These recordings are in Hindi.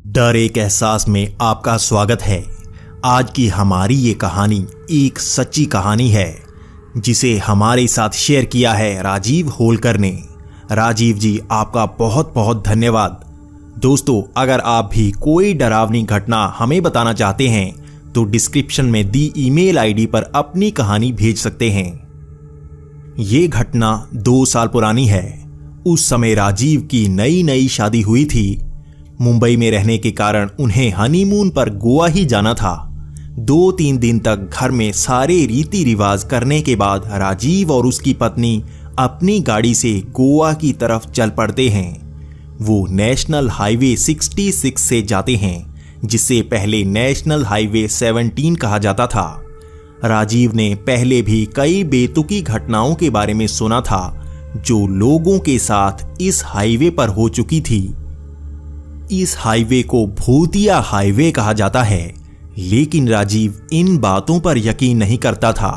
डर एक एहसास में आपका स्वागत है। आज की हमारी ये कहानी एक सच्ची कहानी है जिसे हमारे साथ शेयर किया है राजीव होलकर ने। राजीव जी, आपका बहुत बहुत धन्यवाद। दोस्तों, अगर आप भी कोई डरावनी घटना हमें बताना चाहते हैं तो डिस्क्रिप्शन में दी ईमेल आईडी पर अपनी कहानी भेज सकते हैं। ये घटना 2 साल पुरानी है। उस समय राजीव की नई नई शादी हुई थी। मुंबई में रहने के कारण उन्हें हनीमून पर गोवा ही जाना था। 2-3 दिन तक घर में सारे रीति रिवाज करने के बाद राजीव और उसकी पत्नी अपनी गाड़ी से गोवा की तरफ चल पड़ते हैं। वो नेशनल हाईवे 66 से जाते हैं, जिसे पहले नेशनल हाईवे 17 कहा जाता था। राजीव ने पहले भी कई बेतुकी घटनाओं के बारे में सुना था जो लोगों के साथ इस हाईवे पर हो चुकी थी। इस हाईवे को भूतिया हाईवे कहा जाता है, लेकिन राजीव इन बातों पर यकीन नहीं करता था,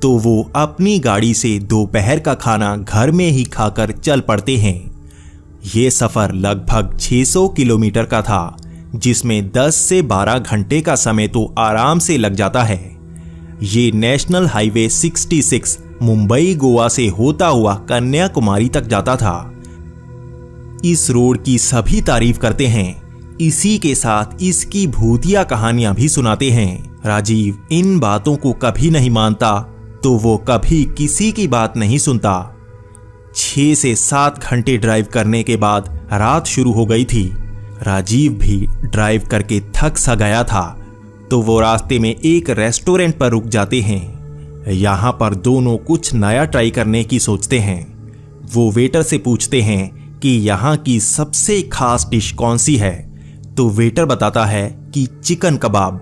तो वो अपनी गाड़ी से दोपहर का खाना घर में ही खाकर चल पड़ते हैं। ये सफर लगभग 600 किलोमीटर का था, जिसमें 10 से 12 घंटे का समय तो आराम से लग जाता है। ये नेशनल हाईवे 66 मुंबई गोवा से होता हुआ कन्याकुमारी तक जाता था। इस रोड की सभी तारीफ करते हैं। इसी के साथ इसकी भूतिया कहानियां भी सुनाते हैं। राजीव इन बातों को कभी नहीं मानता, तो वो कभी किसी की बात नहीं सुनता। 6 से 7 घंटे ड्राइव करने के बाद रात शुरू हो गई थी। राजीव भी ड्राइव करके थक सा गया था, तो वो रास्ते में एक रेस्टोरेंट पर रुक जाते हैं। यहाँ पर दोनों कुछ नया ट्राई करने की सोचते हैं। वो वेटर से पूछते हैं कि यहाँ की सबसे खास डिश कौन सी है, तो वेटर बताता है कि चिकन कबाब।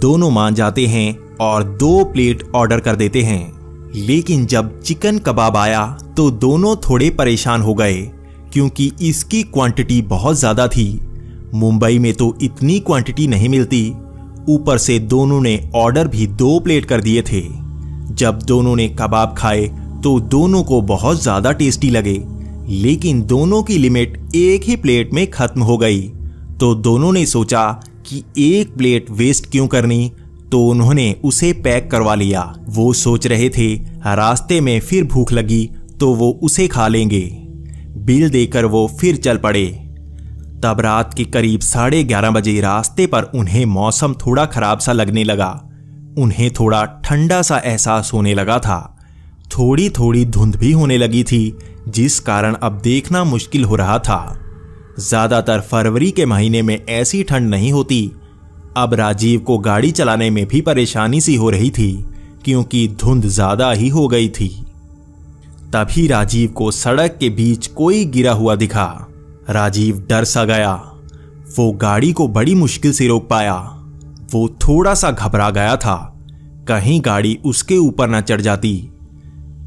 दोनों मान जाते हैं और 2 प्लेट ऑर्डर कर देते हैं। लेकिन जब चिकन कबाब आया तो दोनों थोड़े परेशान हो गए, क्योंकि इसकी क्वांटिटी बहुत ज़्यादा थी। मुंबई में तो इतनी क्वांटिटी नहीं मिलती। ऊपर से दोनों ने ऑर्डर भी 2 प्लेट कर दिए थे। जब दोनों ने कबाब खाए तो दोनों को बहुत ज़्यादा टेस्टी लगे, लेकिन दोनों की लिमिट एक ही प्लेट में खत्म हो गई। तो दोनों ने सोचा कि एक प्लेट वेस्ट क्यों करनी, तो उन्होंने उसे पैक करवा लिया। वो सोच रहे थे रास्ते में फिर भूख लगी तो वो उसे खा लेंगे। बिल देकर वो फिर चल पड़े। तब रात के करीब 11:30 बजे रास्ते पर उन्हें मौसम थोड़ा खराब सा लगने लगा। उन्हें थोड़ा ठंडा सा एहसास होने लगा था। थोड़ी थोड़ी धुंध भी होने लगी थी, जिस कारण अब देखना मुश्किल हो रहा था। ज्यादातर फरवरी के महीने में ऐसी ठंड नहीं होती। अब राजीव को गाड़ी चलाने में भी परेशानी सी हो रही थी, क्योंकि धुंध ज्यादा ही हो गई थी। तभी राजीव को सड़क के बीच कोई गिरा हुआ दिखा। राजीव डर सा गया। वो गाड़ी को बड़ी मुश्किल से रोक पाया। वो थोड़ा सा घबरा गया था, कहीं गाड़ी उसके ऊपर न चढ़ जाती।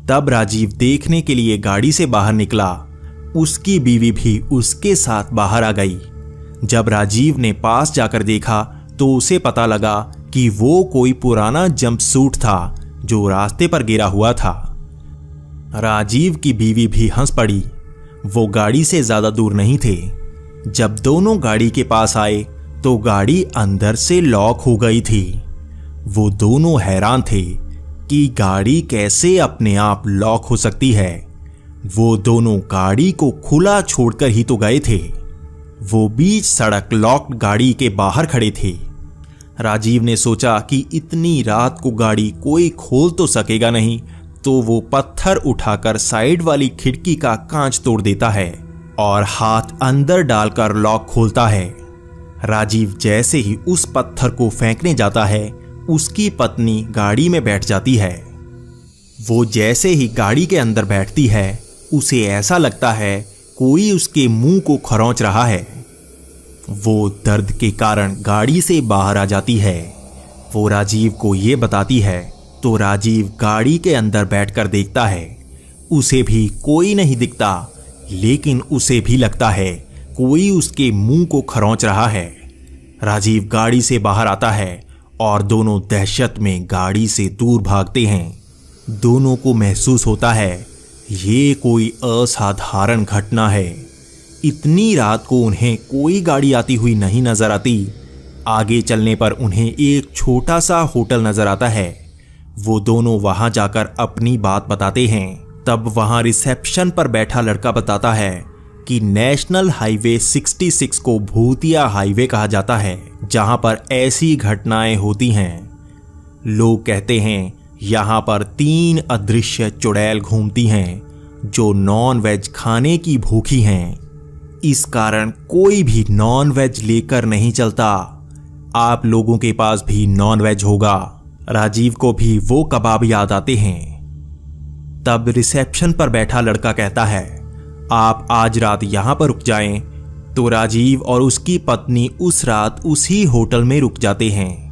तब राजीव देखने के लिए गाड़ी से बाहर निकला। उसकी बीवी भी उसके साथ बाहर आ गई। जब राजीव ने पास जाकर देखा तो उसे पता लगा कि वो कोई पुराना जंपसूट था जो रास्ते पर गिरा हुआ था। राजीव की बीवी भी हंस पड़ी। वो गाड़ी से ज्यादा दूर नहीं थे। जब दोनों गाड़ी के पास आए तो गाड़ी अंदर से लॉक हो गई थी। वो दोनों हैरान थे कि गाड़ी कैसे अपने आप लॉक हो सकती है। वो दोनों गाड़ी को खुला छोड़कर ही तो गए थे। वो बीच सड़क लॉक्ड गाड़ी के बाहर खड़े थे। राजीव ने सोचा कि इतनी रात को गाड़ी कोई खोल तो सकेगा नहीं, तो वो पत्थर उठाकर साइड वाली खिड़की का कांच तोड़ देता है और हाथ अंदर डालकर लॉक खोलता है। राजीव जैसे ही उस पत्थर को फेंकने जाता है, उसकी पत्नी गाड़ी में बैठ जाती है। वो जैसे ही गाड़ी के अंदर बैठती है, उसे ऐसा लगता है कोई उसके मुंह को खरोंच रहा है। वो दर्द के कारण गाड़ी से बाहर आ जाती है। वो राजीव को ये बताती है, तो राजीव गाड़ी के अंदर बैठकर देखता है। उसे भी कोई नहीं दिखता, लेकिन उसे भी लगता है कोई उसके मुंह को खरोंच रहा है। राजीव गाड़ी से बाहर आता है और दोनों दहशत में गाड़ी से दूर भागते हैं। दोनों को महसूस होता है ये कोई असाधारण घटना है। इतनी रात को उन्हें कोई गाड़ी आती हुई नहीं नजर आती। आगे चलने पर उन्हें एक छोटा सा होटल नजर आता है। वो दोनों वहां जाकर अपनी बात बताते हैं। तब वहां रिसेप्शन पर बैठा लड़का बताता है कि नेशनल हाईवे 66 को भूतिया हाईवे कहा जाता है, जहां पर ऐसी घटनाएं होती हैं। लोग कहते हैं यहां पर 3 अदृश्य चुड़ैल घूमती हैं जो नॉन वेज खाने की भूखी हैं। इस कारण कोई भी नॉन वेज लेकर नहीं चलता। आप लोगों के पास भी नॉन वेज होगा। राजीव को भी वो कबाब याद आते हैं। तब रिसेप्शन पर बैठा लड़का कहता है, आप आज रात यहां पर रुक जाएं। तो राजीव और उसकी पत्नी उस रात उसी होटल में रुक जाते हैं।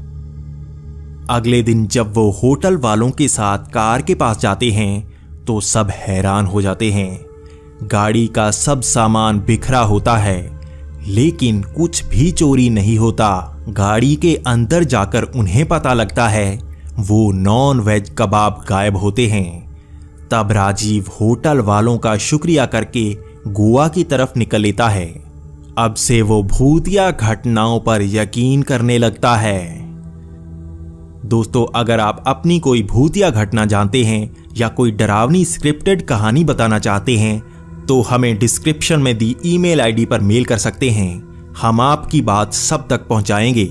अगले दिन जब वो होटल वालों के साथ कार के पास जाते हैं तो सब हैरान हो जाते हैं। गाड़ी का सब सामान बिखरा होता है, लेकिन कुछ भी चोरी नहीं होता। गाड़ी के अंदर जाकर उन्हें पता लगता है वो नॉन वेज कबाब गायब होते हैं। तब राजीव होटल वालों का शुक्रिया करके गोवा की तरफ निकल लेता है। अब से वो भूतिया घटनाओं पर यकीन करने लगता है। दोस्तों, अगर आप अपनी कोई भूतिया घटना जानते हैं या कोई डरावनी स्क्रिप्टेड कहानी बताना चाहते हैं तो हमें डिस्क्रिप्शन में दी ईमेल आईडी पर मेल कर सकते हैं। हम आपकी बात सब तक पहुंचाएंगे।